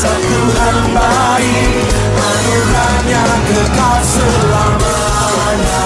Kuasa Tuhan baik, anugerahnya kekal selamanya.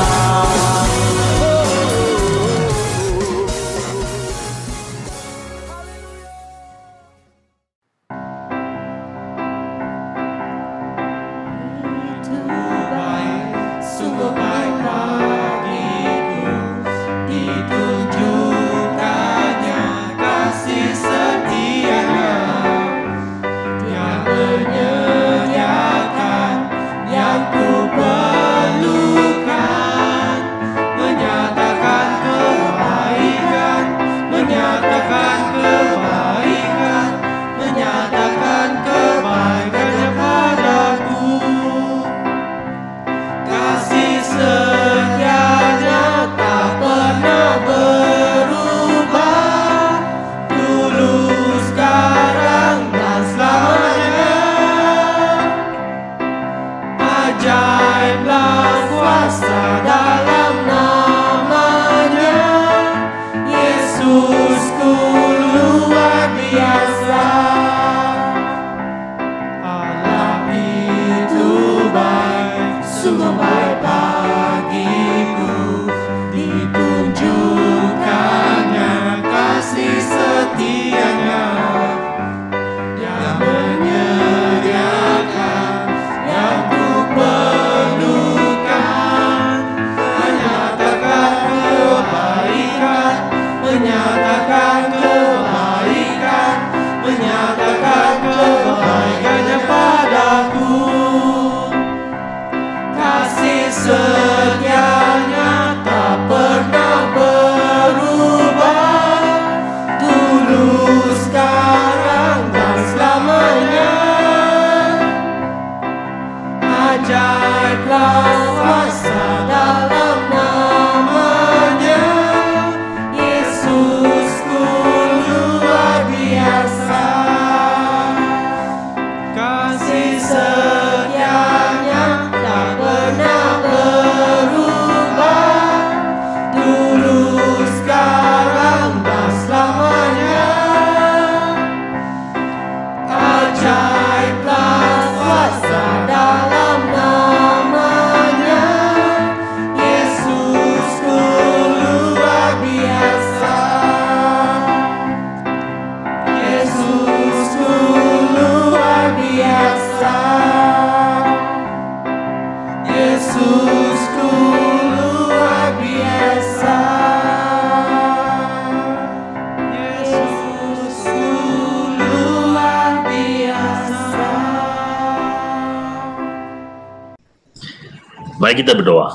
Mari kita berdoa.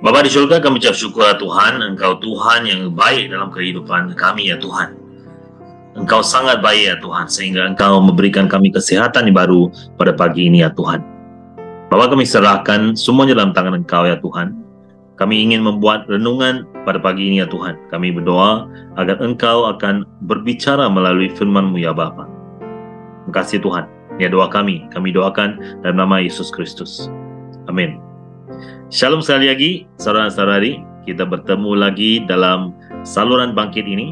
Bapa di surga, kami ucap syukur Tuhan, Engkau Tuhan yang baik dalam kehidupan kami ya Tuhan. Engkau sangat baik ya Tuhan, sehingga Engkau memberikan kami kesehatan yang baru pada pagi ini ya Tuhan. Bapa, kami serahkan semuanya dalam tangan Engkau ya Tuhan. Kami ingin membuat renungan pada pagi ini ya Tuhan. Kami berdoa agar Engkau akan berbicara melalui firman-Mu ya Bapa. Terima kasih Tuhan. Ini doa kami doakan dalam nama Yesus Kristus. Amin. Shalom sekali lagi, saudara-saudari. Kita bertemu lagi dalam saluran bangkit ini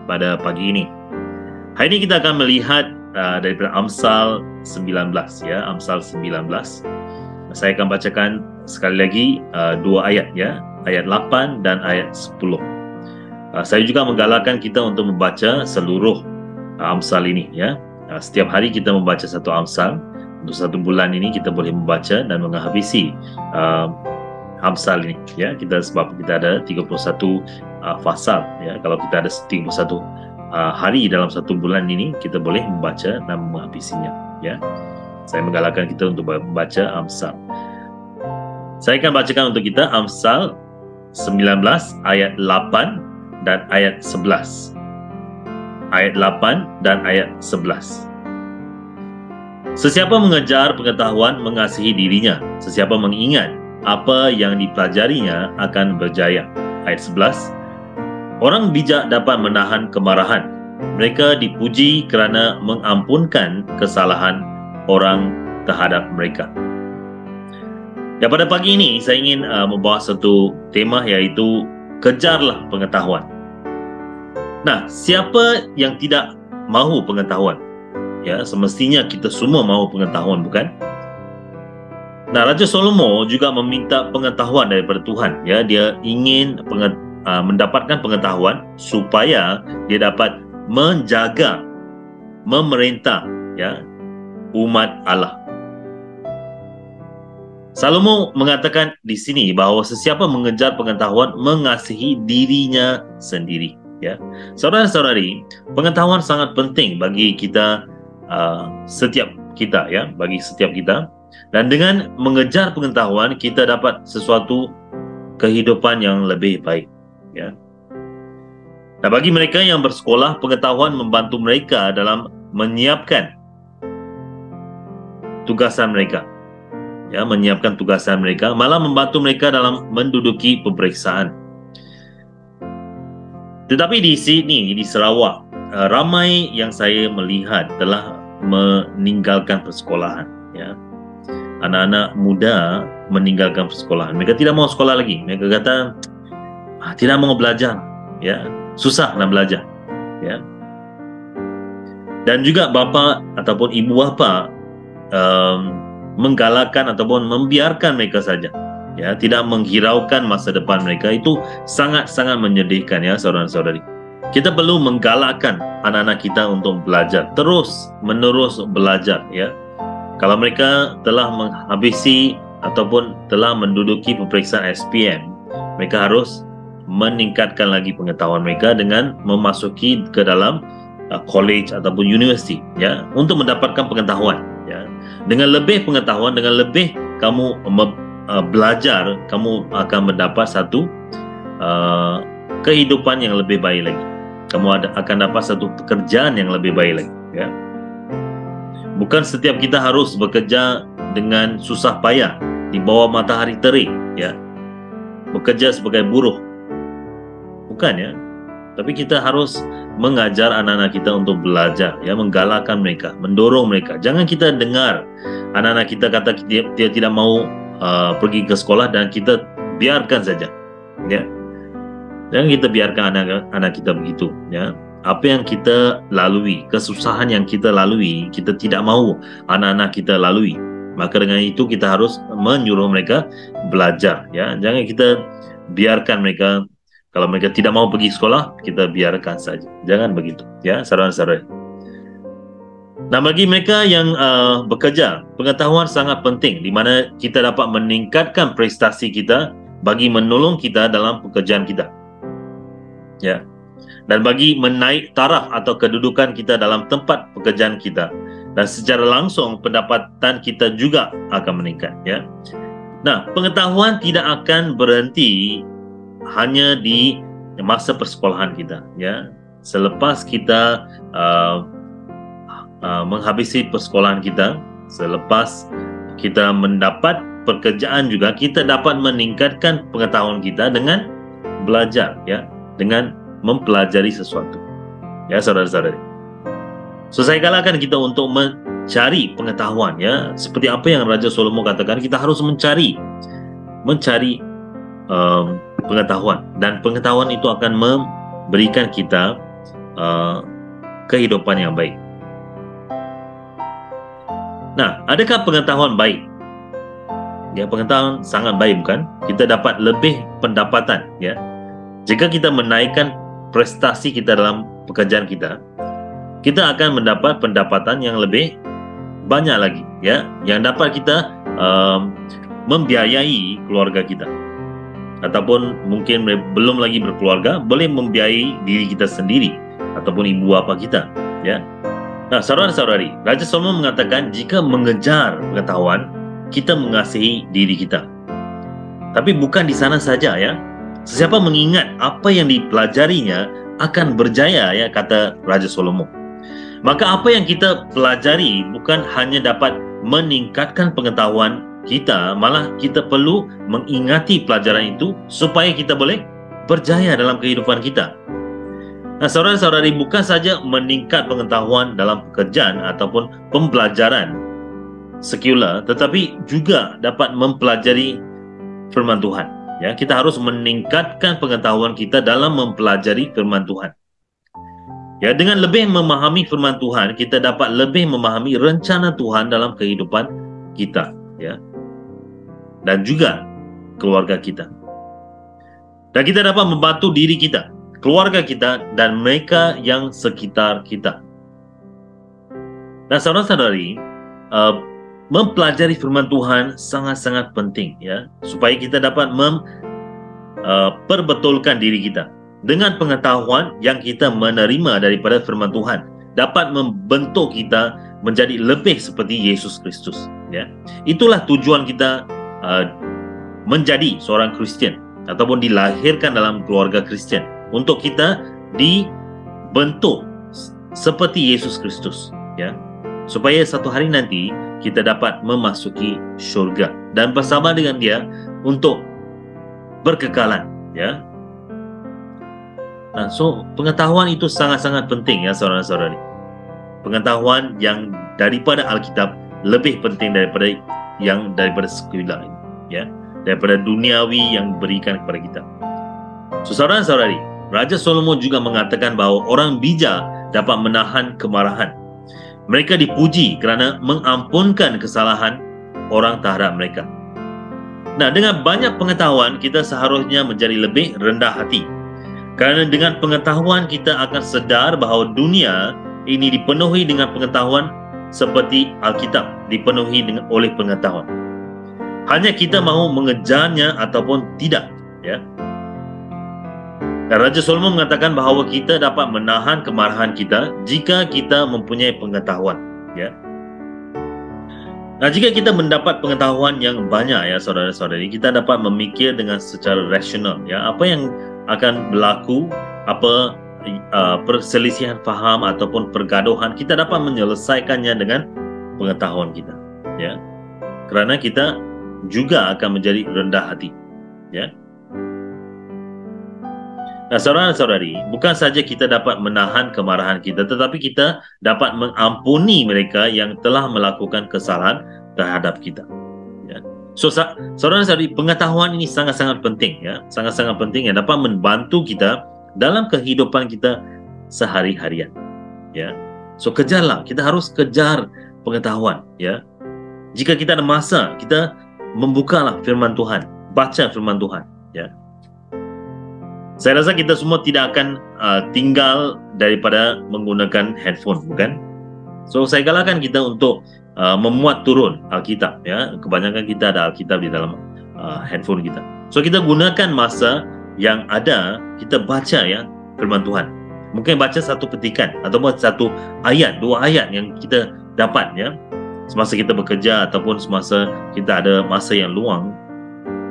pada pagi ini. Hari ini kita akan melihat daripada Amsal 19 ya, Amsal 19. Saya akan bacakan sekali lagi dua ayat ya, ayat 8 dan ayat 10. Saya juga menggalakkan kita untuk membaca seluruh Amsal ini ya. Setiap hari kita membaca satu Amsal. Untuk satu bulan ini kita boleh membaca dan menghabisi Amsal ini ya. Sebab kita ada 31 pasal ya. Kalau kita ada 31 hari dalam satu bulan ini, kita boleh membaca dan menghabisinya ya. Saya menggalakkan kita untuk membaca Amsal. Saya akan bacakan untuk kita Amsal 19 ayat 8 dan ayat 11. Ayat 8 dan ayat 11. Sesiapa mengejar pengetahuan mengasihi dirinya, sesiapa mengingat apa yang dipelajarinya akan berjaya. Ayat 11. Orang bijak dapat menahan kemarahan. Mereka dipuji kerana mengampunkan kesalahan orang terhadap mereka. Dan pada pagi ini saya ingin membawa satu tema, iaitu kejarlah pengetahuan. Nah, siapa yang tidak mahu pengetahuan? Ya, semestinya kita semua mahu pengetahuan, bukan? Nah, Raja Salomo juga meminta pengetahuan daripada Tuhan. Ya, dia ingin mendapatkan pengetahuan supaya dia dapat menjaga, memerintah, ya, umat Allah. Salomo mengatakan di sini bahawa sesiapa mengejar pengetahuan mengasihi dirinya sendiri. Ya, saudara-saudari, pengetahuan sangat penting bagi kita, setiap kita, ya, bagi setiap kita. Dan dengan mengejar pengetahuan kita dapat sesuatu kehidupan yang lebih baik. Ya. Nah, bagi mereka yang bersekolah, pengetahuan membantu mereka dalam menyiapkan tugasan mereka. Ya, menyiapkan tugasan mereka, malah membantu mereka dalam menduduki peperiksaan. Tetapi di sini, di Sarawak, ramai yang saya melihat telah meninggalkan persekolahan. Ya. Anak-anak muda meninggalkan persekolahan. Mereka tidak mau sekolah lagi. Mereka kata tidak mau belajar. Ya, susah nak belajar. Ya. Dan juga bapa ataupun ibu bapa menggalakkan ataupun membiarkan mereka saja. Ya, tidak menghiraukan masa depan mereka. Itu sangat-sangat menyedihkan, ya, saudara-saudari. Kita perlu menggalakkan anak-anak kita untuk belajar, terus menerus belajar, ya. Kalau mereka telah menghabisi ataupun telah menduduki peperiksaan SPM, mereka harus meningkatkan lagi pengetahuan mereka dengan memasuki ke dalam college ataupun university, ya, untuk mendapatkan pengetahuan, ya. Dengan lebih pengetahuan, dengan lebih kamu belajar, kamu akan mendapat satu kehidupan yang lebih baik lagi. Kamu akan dapat satu pekerjaan yang lebih baik lagi, ya. Bukan setiap kita harus bekerja dengan susah payah di bawah matahari terik, ya, bekerja sebagai buruh, bukan, ya. Tapi kita harus mengajar anak-anak kita untuk belajar, ya, menggalakkan mereka, mendorong mereka. Jangan kita dengar anak-anak kita kata dia tidak mau pergi ke sekolah dan kita biarkan saja, ya. Jangan kita biarkan anak-anak kita begitu, ya. Apa yang kita lalui, kesusahan yang kita lalui, kita tidak mahu anak-anak kita lalui. Maka dengan itu kita harus menyuruh mereka belajar, ya. Jangan kita biarkan mereka, kalau mereka tidak mau pergi sekolah, kita biarkan saja. Jangan begitu, ya, saudara-saudara. Nah, bagi mereka yang bekerja, pengetahuan sangat penting, di mana kita dapat meningkatkan prestasi kita bagi menolong kita dalam pekerjaan kita, ya. Dan bagi menaik taraf atau kedudukan kita dalam tempat pekerjaan kita, dan secara langsung pendapatan kita juga akan meningkat, ya. Nah, pengetahuan tidak akan berhenti hanya di masa persekolahan kita, ya. Selepas kita menghabisi persekolahan kita, selepas kita mendapat pekerjaan juga, kita dapat meningkatkan pengetahuan kita dengan belajar, ya, dengan mempelajari sesuatu, ya, saudara-saudari. So, saya galakkan kita untuk mencari pengetahuan, ya, seperti apa yang Raja Salomo katakan, kita harus mencari pengetahuan, dan pengetahuan itu akan memberikan kita kehidupan yang baik. Nah, adakah pengetahuan baik? Ya, pengetahuan sangat baik, bukan? Kita dapat lebih pendapatan, ya. Jika kita menaikkan prestasi kita dalam pekerjaan kita, kita akan mendapat pendapatan yang lebih banyak lagi, ya, yang dapat kita membiayai keluarga kita, ataupun mungkin belum lagi berkeluarga, boleh membiayai diri kita sendiri ataupun ibu bapa kita, ya. Nah, saudara-saudari, Raja Salomo mengatakan jika mengejar pengetahuan, kita mengasihi diri kita. Tapi bukan di sana saja, ya. Sesiapa mengingat apa yang dipelajarinya akan berjaya, ya, kata Raja Salomo. Maka apa yang kita pelajari bukan hanya dapat meningkatkan pengetahuan kita, malah kita perlu mengingati pelajaran itu supaya kita boleh berjaya dalam kehidupan kita. Nah, saudara-saudari, bukan saja meningkat pengetahuan dalam pekerjaan ataupun pembelajaran sekular, tetapi juga dapat mempelajari firman Tuhan. Ya, kita harus meningkatkan pengetahuan kita dalam mempelajari firman Tuhan. Ya, dengan lebih memahami firman Tuhan, kita dapat lebih memahami rencana Tuhan dalam kehidupan kita, ya. Dan juga keluarga kita. Dan kita dapat membantu diri kita, keluarga kita, dan mereka yang sekitar kita. Dan saudara-saudari, mempelajari firman Tuhan sangat-sangat penting, ya, supaya kita dapat perbetulkan diri kita dengan pengetahuan yang kita menerima daripada firman Tuhan, dapat membentuk kita menjadi lebih seperti Yesus Kristus, ya. Itulah tujuan kita menjadi seorang Kristian ataupun dilahirkan dalam keluarga Kristian, untuk kita dibentuk seperti Yesus Kristus, ya, supaya satu hari nanti kita dapat memasuki syurga dan bersama dengan Dia untuk berkekalan, ya. So pengetahuan itu sangat-sangat penting, ya, saudara-saudari. Pengetahuan yang daripada Alkitab lebih penting daripada sekular ini, ya, daripada duniawi yang diberikan kepada kita. So, saudara-saudari, Raja Salomo juga mengatakan bahawa orang bijak dapat menahan kemarahan. Mereka dipuji kerana mengampunkan kesalahan orang terhadap mereka. Nah, dengan banyak pengetahuan, kita seharusnya menjadi lebih rendah hati. Kerana dengan pengetahuan kita akan sedar bahawa dunia ini dipenuhi dengan pengetahuan seperti Alkitab dipenuhi oleh pengetahuan. Hanya kita mahu mengejarnya ataupun tidak, ya. Dan Raja Salomo mengatakan bahawa kita dapat menahan kemarahan kita jika kita mempunyai pengetahuan, ya. Nah, jika kita mendapat pengetahuan yang banyak, ya, saudara-saudari, kita dapat memikir dengan secara rasional, ya, apa yang akan berlaku, apa perselisihan faham ataupun pergaduhan, kita dapat menyelesaikannya dengan pengetahuan kita, ya. Kerana kita juga akan menjadi rendah hati, ya. Nah, saudara-saudari, bukan saja kita dapat menahan kemarahan kita, tetapi kita dapat mengampuni mereka yang telah melakukan kesalahan terhadap kita, ya. So, saudara-saudari, pengetahuan ini sangat-sangat penting, ya, sangat-sangat penting yang dapat membantu kita dalam kehidupan kita sehari-harian, ya. So, kejarlah, kita harus kejar pengetahuan, ya. Jika kita ada masa, kita membukalah firman Tuhan, baca firman Tuhan, ya. Saya rasa kita semua tidak akan tinggal daripada menggunakan handphone, bukan? So, saya galakkan kita untuk memuat turun Alkitab, ya. Kebanyakan kita ada Alkitab di dalam handphone kita. So, kita gunakan masa yang ada, kita baca, ya, firman Tuhan. Mungkin baca satu petikan ataupun satu ayat, dua ayat yang kita dapat, ya, semasa kita bekerja ataupun semasa kita ada masa yang luang,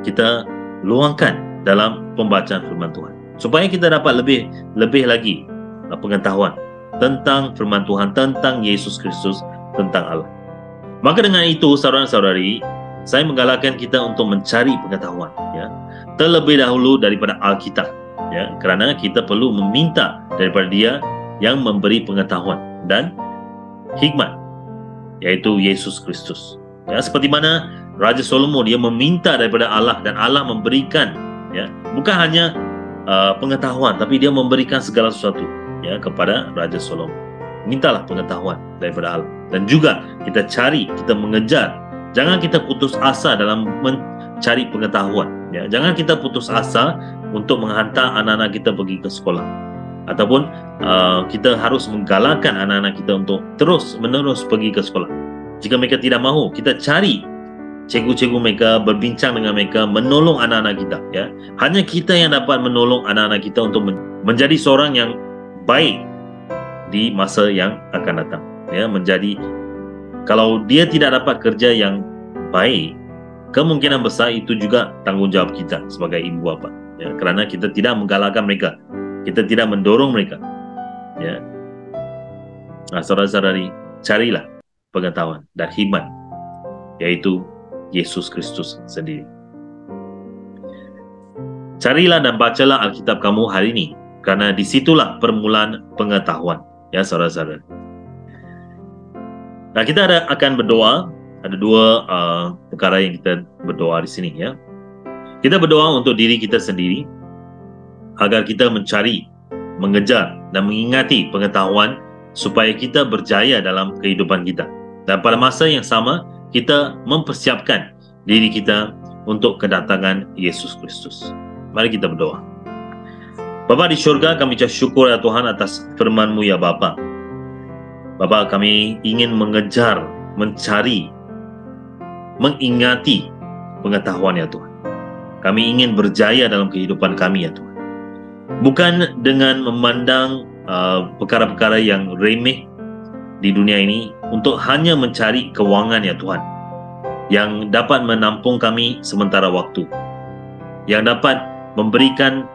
kita luangkan dalam pembacaan firman Tuhan, supaya kita dapat lebih lagi pengetahuan tentang firman Tuhan, tentang Yesus Kristus, tentang Allah. Maka dengan itu, saudara-saudari, saya menggalakkan kita untuk mencari pengetahuan, ya, terlebih dahulu daripada Alkitab, ya, kerana kita perlu meminta daripada Dia yang memberi pengetahuan dan hikmat, yaitu Yesus Kristus, ya. Seperti mana Raja Salomo, dia meminta daripada Allah dan Allah memberikan, ya, bukan hanya pengetahuan, tapi Dia memberikan segala sesuatu, ya, kepada Raja Salomo. Mintalah pengetahuan daripada Allah, dan juga kita cari, kita mengejar. Jangan kita putus asa dalam mencari pengetahuan, ya. Jangan kita putus asa untuk menghantar anak-anak kita pergi ke sekolah, ataupun kita harus menggalakkan anak-anak kita untuk terus-menerus pergi ke sekolah. Jika mereka tidak mahu, kita cari cikgu-cikgu mereka, berbincang dengan mereka, menolong anak-anak kita, ya. Hanya kita yang dapat menolong anak-anak kita untuk menjadi seorang yang baik di masa yang akan datang, ya. Kalau dia tidak dapat kerja yang baik, kemungkinan besar itu juga tanggungjawab kita sebagai ibu bapa, ya, kerana kita tidak menggalakkan mereka, kita tidak mendorong mereka, ya. Nah, saudara-saudari, carilah pengetahuan dan hikmat, yaitu Yesus Kristus sendiri. Carilah dan bacalah Alkitab kamu hari ini, kerana disitulah permulaan pengetahuan, ya, saudara-saudara. Nah, kita akan berdoa. Ada dua perkara yang kita berdoa di sini, ya. Kita berdoa untuk diri kita sendiri, agar kita mencari, mengejar dan mengingati pengetahuan supaya kita berjaya dalam kehidupan kita. Dan pada masa yang sama, kita mempersiapkan diri kita untuk kedatangan Yesus Kristus. Mari kita berdoa. Bapa di syurga, kami ucap syukur ya Tuhan atas firman-Mu ya Bapa. Bapa, kami ingin mengejar, mencari, mengingati pengetahuan ya Tuhan. Kami ingin berjaya dalam kehidupan kami ya Tuhan. Bukan dengan memandang perkara-perkara yang remeh di dunia ini untuk hanya mencari kewangan ya Tuhan, yang dapat menampung kami sementara waktu, yang dapat memberikan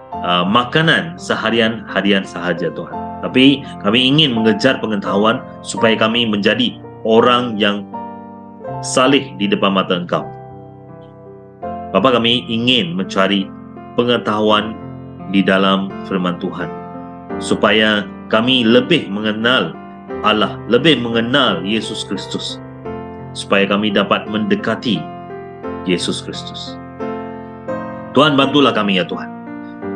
makanan seharian-harian sahaja Tuhan. Tapi kami ingin mengejar pengetahuan supaya kami menjadi orang yang saleh di depan mata Engkau. Bapa, kami ingin mencari pengetahuan di dalam firman Tuhan supaya kami lebih mengenal Allah, lebih mengenal Yesus Kristus, supaya kami dapat mendekati Yesus Kristus. Tuhan, bantulah kami ya Tuhan.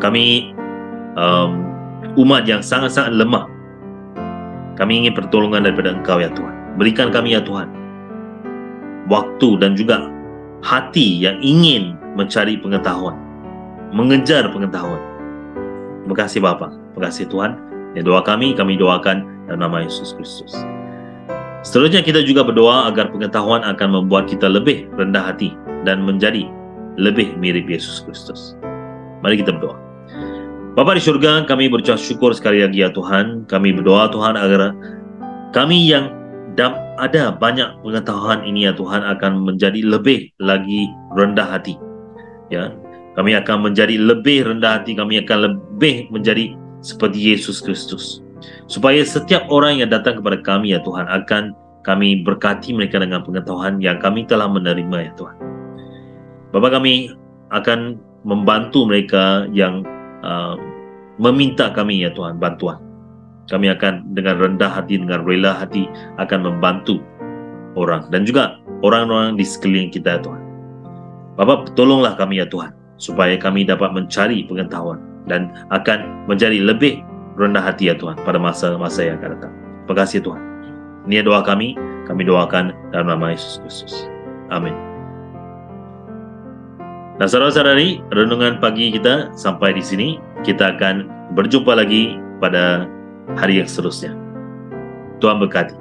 Kami umat yang sangat-sangat lemah. Kami ingin pertolongan daripada Engkau ya Tuhan. Berikan kami ya Tuhan waktu dan juga hati yang ingin mencari pengetahuan, mengejar pengetahuan. Terima kasih Bapa, terima kasih Tuhan. Ya, doa kami doakan dalam nama Yesus Kristus. Seterusnya kita juga berdoa agar pengetahuan akan membuat kita lebih rendah hati dan menjadi lebih mirip Yesus Kristus. Mari kita berdoa. Bapa di syurga, kami berucap syukur sekali lagi ya Tuhan. Kami berdoa Tuhan agar kami yang ada banyak pengetahuan ini ya Tuhan akan menjadi lebih lagi rendah hati. Ya, kami akan menjadi lebih rendah hati, kami akan lebih menjadi seperti Yesus Kristus. Supaya setiap orang yang datang kepada kami ya Tuhan, akan kami berkati mereka dengan pengetahuan yang kami telah menerima ya Tuhan. Bapa, kami akan membantu mereka yang meminta kami ya Tuhan bantuan. Kami akan dengan rendah hati, dengan rela hati akan membantu orang dan juga orang-orang di sekeliling kita ya Tuhan. Bapa, tolonglah kami ya Tuhan supaya kami dapat mencari pengetahuan dan akan menjadi lebih rendah hati ya Tuhan pada masa-masa yang akan datang. Terima kasih Tuhan. Ini doa kami doakan dalam nama Yesus Kristus. Amin. Nah, saudara-saudari, renungan pagi kita sampai di sini. Kita akan berjumpa lagi pada hari yang seterusnya. Tuhan berkati.